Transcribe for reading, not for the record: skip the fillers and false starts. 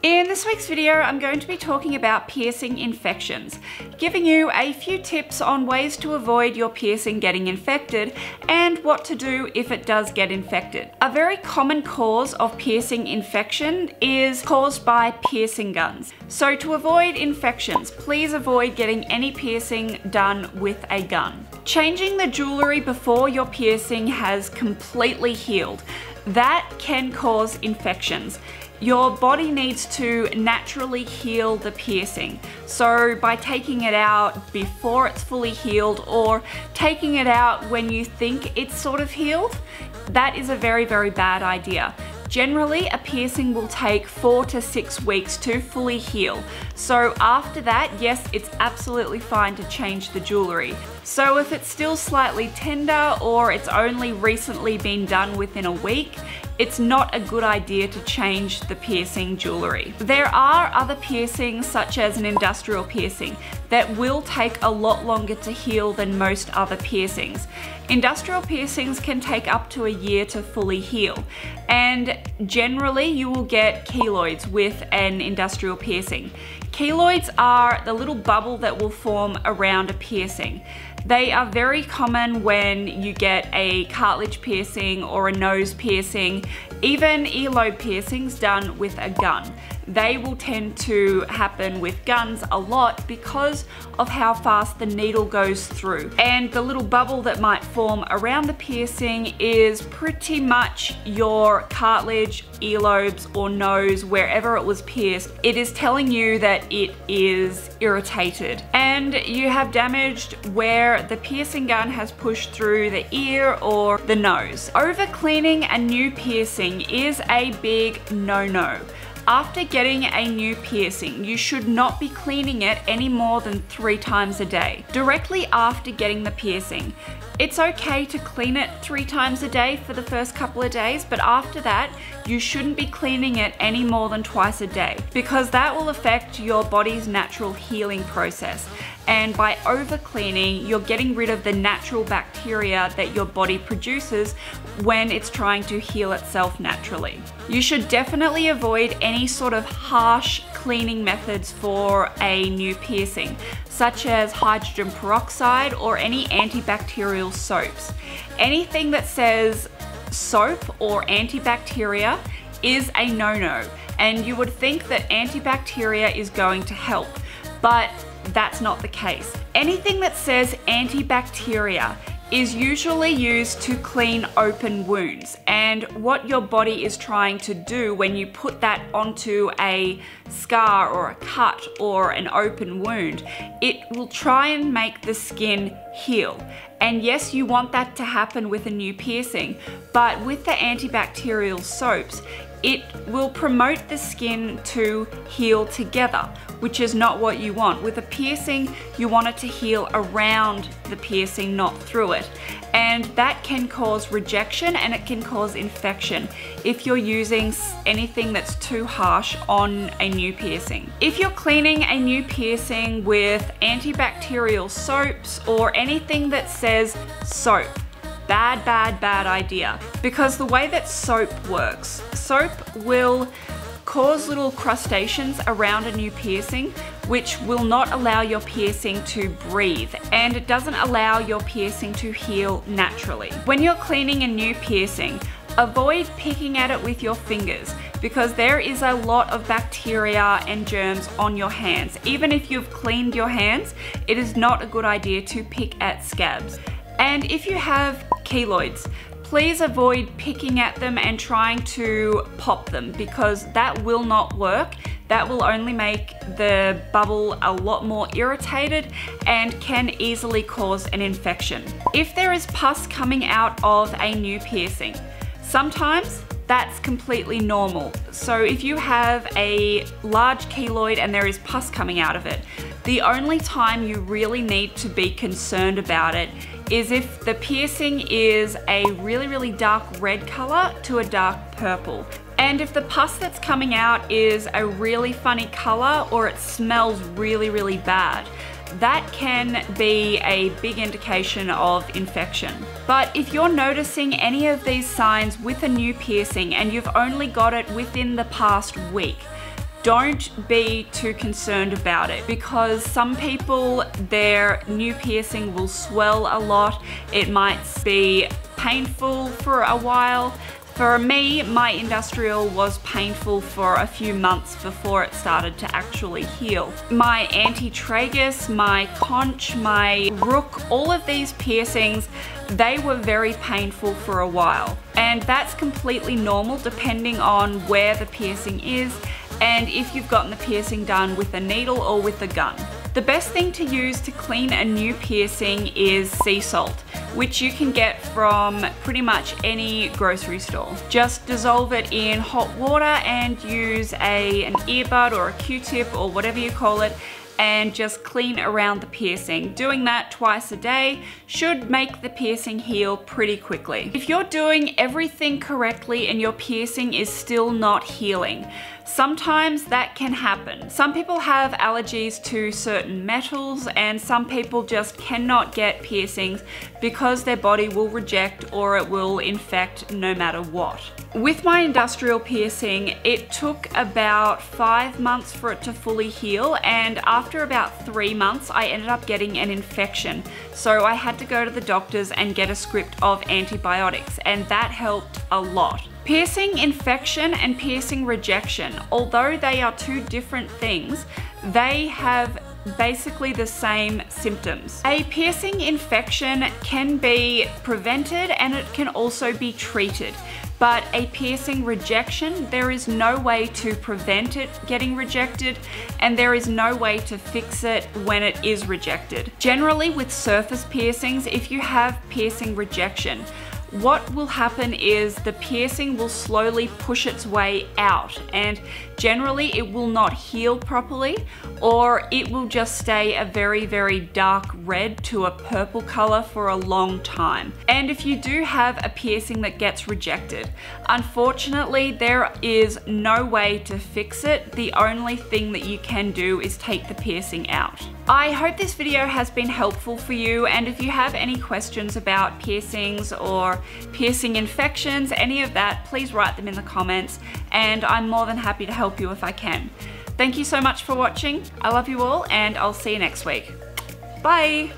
In this week's video, I'm going to be talking about piercing infections, giving you a few tips on ways to avoid your piercing getting infected and what to do if it does get infected. A very common cause of piercing infection is caused by piercing guns. So to avoid infections, please avoid getting any piercing done with a gun. Changing the jewelry before your piercing has completely healed. That can cause infections. Your body needs to naturally heal the piercing. So by taking it out before it's fully healed or taking it out when you think it's sort of healed, that is a very, very bad idea. Generally, a piercing will take 4 to 6 weeks to fully heal. So after that, yes, it's absolutely fine to change the jewelry. So if it's still slightly tender or it's only recently been done within a week, it's not a good idea to change the piercing jewelry. There are other piercings, such as an industrial piercing, that will take a lot longer to heal than most other piercings. Industrial piercings can take up to a year to fully heal, and generally you will get keloids with an industrial piercing. Keloids are the little bubble that will form around a piercing. They are very common when you get a cartilage piercing or a nose piercing, even earlobe piercings done with a gun. They will tend to happen with guns a lot because of how fast the needle goes through. And the little bubble that might form around the piercing is pretty much your cartilage, earlobes, or nose, wherever it was pierced. It is telling you that it is irritated. And you have damaged where the piercing gun has pushed through the ear or the nose. Over cleaning a new piercing is a big no-no. After getting a new piercing, you should not be cleaning it any more than 3 times a day. Directly after getting the piercing, it's okay to clean it 3 times a day for the first couple of days, but after that, you shouldn't be cleaning it any more than twice a day because that will affect your body's natural healing process. And by over cleaning, you're getting rid of the natural bacteria that your body produces when it's trying to heal itself naturally. You should definitely avoid any sort of harsh cleaning methods for a new piercing, such as hydrogen peroxide or any antibacterial soaps. Anything that says soap or antibacteria is a no-no, and you would think that antibacteria is going to help, but that's not the case. Anything that says antibacteria is usually used to clean open wounds, and what your body is trying to do when you put that onto a scar or a cut or an open wound, it will try and make the skin heal. And yes, you want that to happen with a new piercing, but with the antibacterial soaps, it will promote the skin to heal together, which is not what you want. With a piercing, you want it to heal around the piercing, not through it. And that can cause rejection and it can cause infection if you're using anything that's too harsh on a new piercing. If you're cleaning a new piercing with antibacterial soaps or anything that says soap, bad idea, because the way that soap works, soap will cause little crustaceans around a new piercing, which will not allow your piercing to breathe, and it doesn't allow your piercing to heal naturally. When you're cleaning a new piercing, avoid picking at it with your fingers because there is a lot of bacteria and germs on your hands. Even if you've cleaned your hands, it is not a good idea to pick at scabs. And if you have keloids, please avoid picking at them and trying to pop them because that will not work. That will only make the bubble a lot more irritated and can easily cause an infection. If there is pus coming out of a new piercing, sometimes that's completely normal. So if you have a large keloid and there is pus coming out of it, the only time you really need to be concerned about it is if the piercing is a really dark red color to a dark purple. And if the pus that's coming out is a really funny color or it smells really bad, that can be a big indication of infection. But if you're noticing any of these signs with a new piercing and you've only got it within the past week, don't be too concerned about it, because some people, their new piercing will swell a lot. It might be painful for a while. For me, my industrial was painful for a few months before it started to actually heal. My anti-tragus, my conch, my rook, all of these piercings, they were very painful for a while. And that's completely normal depending on where the piercing is and if you've gotten the piercing done with a needle or with a gun. The best thing to use to clean a new piercing is sea salt, which you can get from pretty much any grocery store. Just dissolve it in hot water and use an earbud or a Q-tip or whatever you call it, and just clean around the piercing. Doing that twice a day should make the piercing heal pretty quickly. If you're doing everything correctly and your piercing is still not healing, sometimes that can happen. Some people have allergies to certain metals, and some people just cannot get piercings because their body will reject or it will infect no matter what. With my industrial piercing, it took about 5 months for it to fully heal, and after about 3 months I ended up getting an infection. So I had to go to the doctors and get a script of antibiotics, and that helped a lot. Piercing infection and piercing rejection, although they are two different things, they have basically the same symptoms. A piercing infection can be prevented and it can also be treated. But a piercing rejection, there is no way to prevent it getting rejected, and there is no way to fix it when it is rejected. Generally with surface piercings, if you have piercing rejection, what will happen is the piercing will slowly push its way out, and generally it will not heal properly, or it will just stay a very, very dark red to a purple color for a long time. And if you do have a piercing that gets rejected, unfortunately there is no way to fix it. The only thing that you can do is take the piercing out. I hope this video has been helpful for you, and if you have any questions about piercings or piercing infections, any of that, please write them in the comments, and I'm more than happy to help you if I can. Thank you so much for watching. I love you all, and I'll see you next week. Bye!